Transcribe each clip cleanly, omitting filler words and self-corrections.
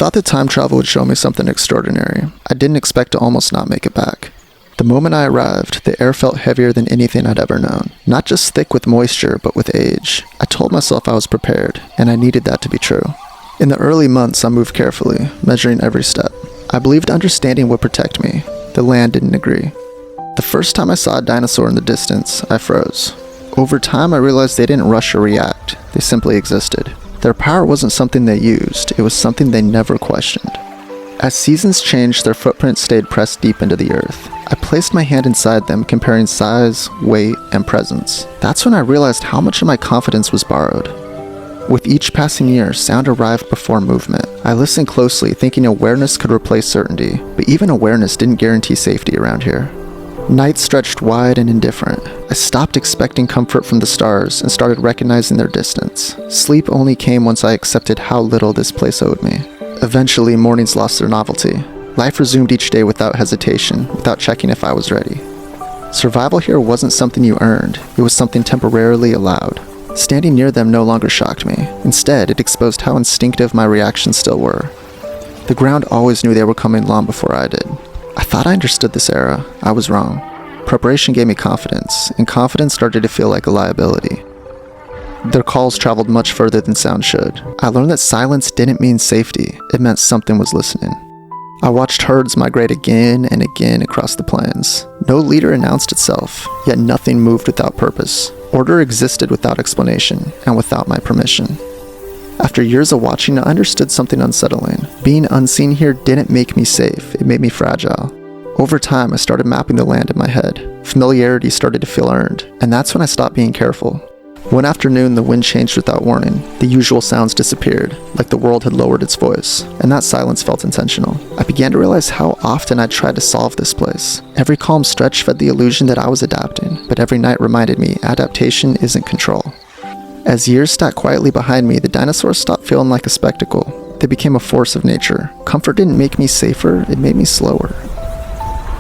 thought that time travel would show me something extraordinary. I didn't expect to almost not make it back. The moment I arrived, the air felt heavier than anything I'd ever known. Not just thick with moisture, but with age. I told myself I was prepared, and I needed that to be true. In the early months, I moved carefully, measuring every step. I believed understanding would protect me. The land didn't agree. The first time I saw a dinosaur in the distance, I froze. Over time, I realized they didn't rush or react. They simply existed. Their power wasn't something they used, it was something they never questioned. As seasons changed, their footprint stayed pressed deep into the earth. I placed my hand inside them, comparing size, weight, and presence. That's when I realized how much of my confidence was borrowed. With each passing year, sound arrived before movement. I listened closely, thinking awareness could replace certainty, but even awareness didn't guarantee safety around here. Nights stretched wide and indifferent. I stopped expecting comfort from the stars and started recognizing their distance. Sleep only came once I accepted how little this place owed me. Eventually, mornings lost their novelty. Life resumed each day without hesitation, without checking if I was ready. Survival here wasn't something you earned, it was something temporarily allowed. Standing near them no longer shocked me. Instead, it exposed how instinctive my reactions still were. The ground always knew they were coming long before I did. I thought I understood this era. I was wrong. Preparation gave me confidence, and confidence started to feel like a liability. Their calls traveled much further than sound should. I learned that silence didn't mean safety, it meant something was listening. I watched herds migrate again and again across the plains. No leader announced itself, yet nothing moved without purpose. Order existed without explanation, and without my permission. After years of watching, I understood something unsettling. Being unseen here didn't make me safe, it made me fragile. Over time, I started mapping the land in my head. Familiarity started to feel earned, and that's when I stopped being careful. One afternoon, the wind changed without warning. The usual sounds disappeared, like the world had lowered its voice, and that silence felt intentional. I began to realize how often I'd tried to solve this place. Every calm stretch fed the illusion that I was adapting, but every night reminded me adaptation isn't control. As years stacked quietly behind me, the dinosaurs stopped feeling like a spectacle. They became a force of nature. Comfort didn't make me safer, it made me slower.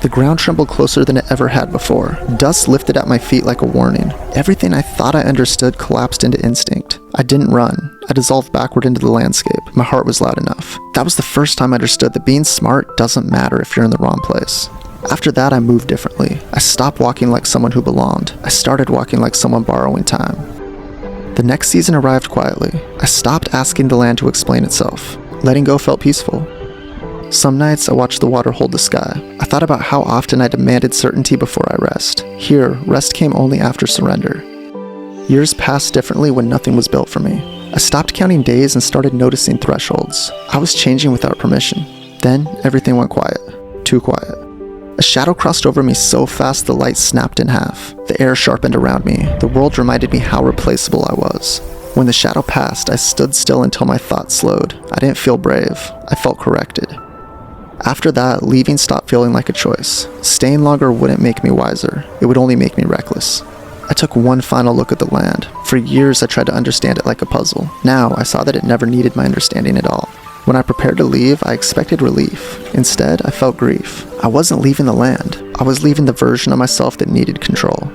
The ground trembled closer than it ever had before. Dust lifted at my feet like a warning. Everything I thought I understood collapsed into instinct. I didn't run. I dissolved backward into the landscape. My heart was loud enough. That was the first time I understood that being smart doesn't matter if you're in the wrong place. After that, I moved differently. I stopped walking like someone who belonged. I started walking like someone borrowing time. The next season arrived quietly. I stopped asking the land to explain itself. Letting go felt peaceful. Some nights, I watched the water hold the sky. I thought about how often I demanded certainty before I rest. Here, rest came only after surrender. Years passed differently when nothing was built for me. I stopped counting days and started noticing thresholds. I was changing without permission. Then, everything went quiet. Too quiet. A shadow crossed over me so fast the light snapped in half. The air sharpened around me. The world reminded me how replaceable I was. When the shadow passed, I stood still until my thoughts slowed. I didn't feel brave. I felt corrected. After that, leaving stopped feeling like a choice. Staying longer wouldn't make me wiser. It would only make me reckless. I took one final look at the land. For years, I tried to understand it like a puzzle. Now, I saw that it never needed my understanding at all. When I prepared to leave, I expected relief. Instead, I felt grief. I wasn't leaving the land. I was leaving the version of myself that needed control.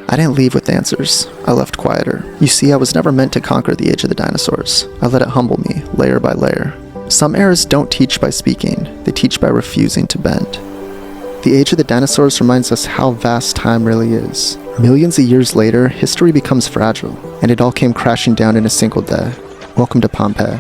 I didn't leave with answers. I left quieter. You see, I was never meant to conquer the age of the dinosaurs. I let it humble me, layer by layer. Some eras don't teach by speaking, they teach by refusing to bend. The age of the dinosaurs reminds us how vast time really is. Millions of years later, history becomes fragile, and it all came crashing down in a single day. Welcome to Pompeii.